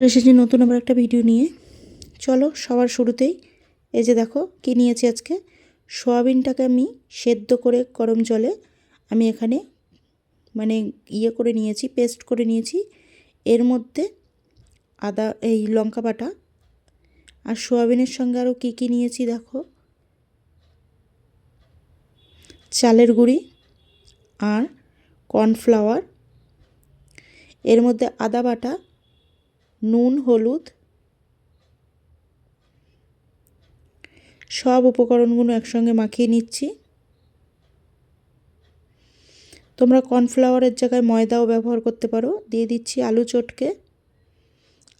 এসেছি নতুন আবার একটা ভিডিও নিয়ে। চলো সবার শুরুতেই এই যে দেখো কি নিয়েছি আজকে। সয়াবিনটাকে আমি সেদ্ধ করে গরম জলে আমি এখানে করে নিয়েছি, পেস্ট করে নিয়েছি। এর মধ্যে আদা এই লঙ্কা বাটা আর সয়াবিনের সঙ্গে আরও কী নিয়েছি দেখো, চালের গুঁড়ি আর কর্নফ্লাওয়ার, এর মধ্যে আদা বাটা, নুন, হলুদ, সব উপকরণগুলো একসঙ্গে মাখিয়ে নিচ্ছি। তোমরা কর্নফ্লাওয়ারের জায়গায় ময়দাও ব্যবহার করতে পারো। দিয়ে দিচ্ছি আলু চটকে,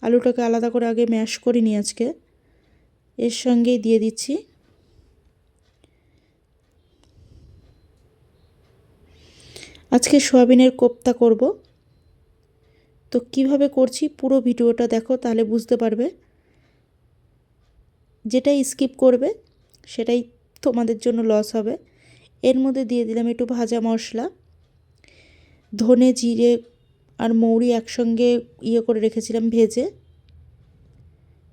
আলুটাকে আলাদা করে আগে ম্যাশ করিনি আজকে। এর সঙ্গেই দিয়ে দিচ্ছি আজকে সয়াবিনের কোপ্তা করব। তো কিভাবে করছি পুরো ভিডিওটা দেখো, তাহলে বুঝতে পারবে। যেটাই স্কিপ করবে সেটাই তোমাদের জন্য লস হবে। এর মধ্যে দিয়ে দিলাম একটু ভাজা মশলা, ধনে, জিরে আর মৌরি একসঙ্গে করে রেখেছিলাম ভেজে,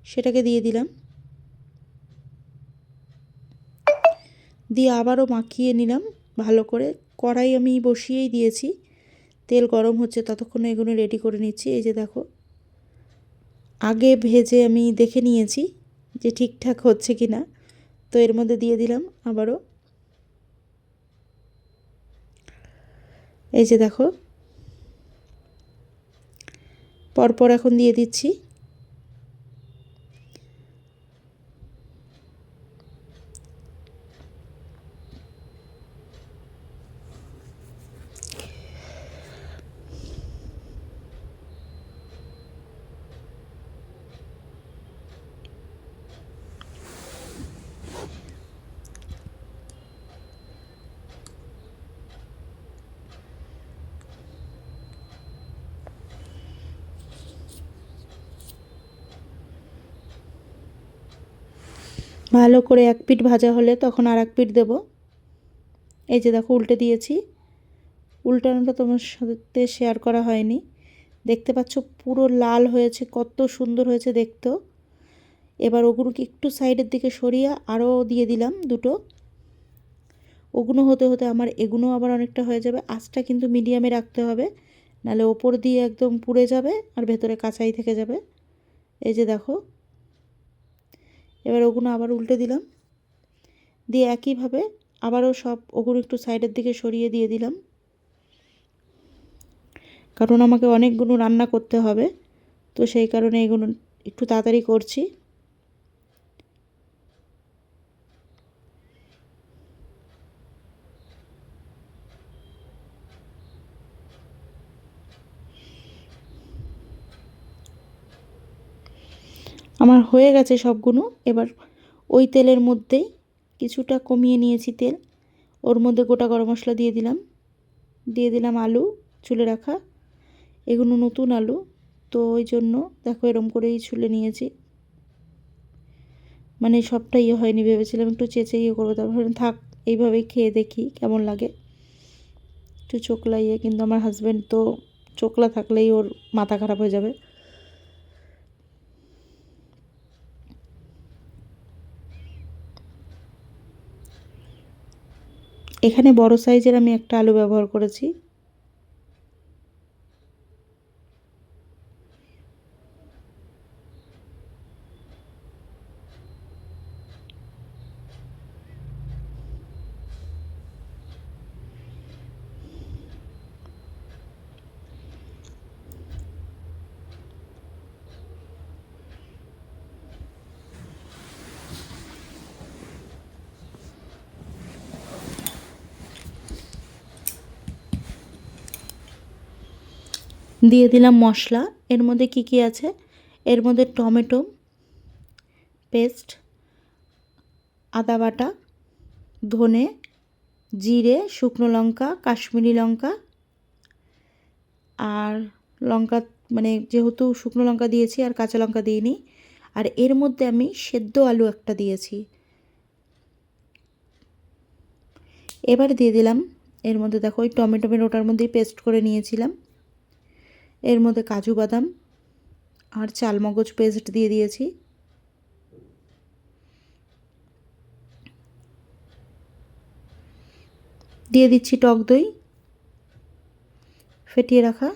সেটাকে দিয়ে দিলাম। দিয়ে আবারও মাখিয়ে নিলাম ভালো করে। কড়াই আমি বসিয়েই দিয়েছি, তেল গরম হচ্ছে, ততক্ষণে এগুলো রেডি করে নিচ্ছি। এই যে দেখো, আগে ভেজে আমি দেখে নিয়েছি যে ঠিকঠাক হচ্ছে কি না। তো এর মধ্যে দিয়ে দিলাম আবারও। এই যে দেখো, পরপর এখন দিয়ে দিচ্ছি। ভালো করে এক পিঠ ভাজা হলে তখন আর এক পিঠ দেবো। এই যে দেখো উল্টে দিয়েছি। উল্টানোটা তোমার সাথে শেয়ার করা হয়নি। দেখতে পাচ্ছ পুরো লাল হয়েছে, কত সুন্দর হয়েছে দেখতেও। এবার ওগুলোকে একটু সাইডের দিকে সরিয়ে আরও দিয়ে দিলাম দুটো। ওগুলো হতে হতে আমার এগুলো আবার অনেকটা হয়ে যাবে। আঁচটা কিন্তু মিডিয়ামে রাখতে হবে, নাহলে ওপর দিয়ে একদম পুড়ে যাবে আর ভেতরে কাঁচাই থেকে যাবে। এই যে দেখো, এবার ওগুলো আবার উল্টে দিলাম। দিয়ে একইভাবে আবারও সব ওগুলো একটু সাইডের দিকে সরিয়ে দিয়ে দিলাম, কারণ আমাকে অনেকগুলো রান্না করতে হবে। তো সেই কারণে এগুলো একটু তাড়াতাড়ি করছি। আমার হয়ে গেছে সবগুলো। এবার ওই তেলের মধ্যেই কিছুটা কমিয়ে নিয়েছি তেল, ওর মধ্যে গোটা গরম মশলা দিয়ে দিলাম। দিয়ে দিলাম আলু ছুলে রাখা, এগুলো নতুন আলু, তো ওই জন্য দেখো এরম করেই ছুলে নিয়েছি। মানে সবটা হয়নি, ভেবেছিলাম একটু চেঁচে করবো, তারপর থাক এইভাবেই খেয়ে দেখি কেমন লাগে। একটু চোখলা কিন্তু আমার হাজব্যান্ড তো চোখলা থাকলেই ওর মাথা খারাপ হয়ে যাবে। এখানে বড় সাইজের আমি একটা আলু ব্যবহার করেছি। দিয়ে দিলাম মশলা। এর মধ্যে কি আছে, এর মধ্যে টমেটো পেস্ট, আদা বাটা, ধনে, জিরে, শুকনো লঙ্কা, কাশ্মীরি লঙ্কা আর লঙ্কা, মানে যেহেতু শুকনো লঙ্কা দিয়েছি আর কাঁচা লঙ্কা দিইনি। আর এর মধ্যে আমি সেদ্ধ আলু একটা দিয়েছি। এবার দিয়ে দিলাম এর মধ্যে দেখো ওই টমেটো ওটার মধ্যেই পেস্ট করে নিয়েছিলাম। এর মধ্যে কাজু বাদাম আর চালমগজ পেস্ট দিয়ে দিয়েছি। দিয়ে দিচ্ছি টক দই ফেটিয়ে রাখা।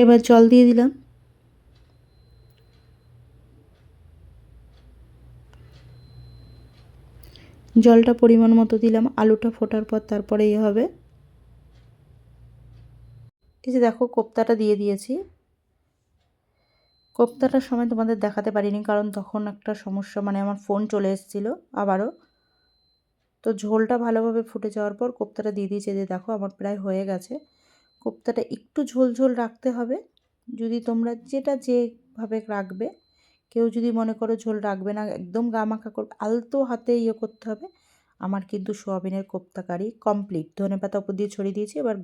এবার জল দিয়ে দিলাম। জলটা পরিমাণ মতো দিলাম, আলুটা ফোটার পর তারপরে হবে। এই যে দেখো কোপ্তাটা দিয়ে দিয়েছি। কোপ্তাটার সময় তোমাদের দেখাতে পারিনি কারণ তখন একটা সমস্যা, মানে আমার ফোন চলে এসেছিলো আবারও। তো ঝোলটা ভালোভাবে ফুটে যাওয়ার পর কোপ্তাটা দিয়ে দিয়েছে। যে দেখো আমার প্রায় হয়ে গেছে। কোপ্তাটা একটু ঝোল ঝোল রাখতে হবে, যদি তোমরা যেভাবে রাখবে। কেউ যদি মনে করো ঝোল রাখবে না, একদম গামাখা করবে, আলতো হাতে করতে হবে। আমার কিন্তু সোয়াবিনের কোপ্তা কারি কমপ্লিট। ধনেপাতা উপর দিয়ে ছড়িয়ে দিয়েছি। এবার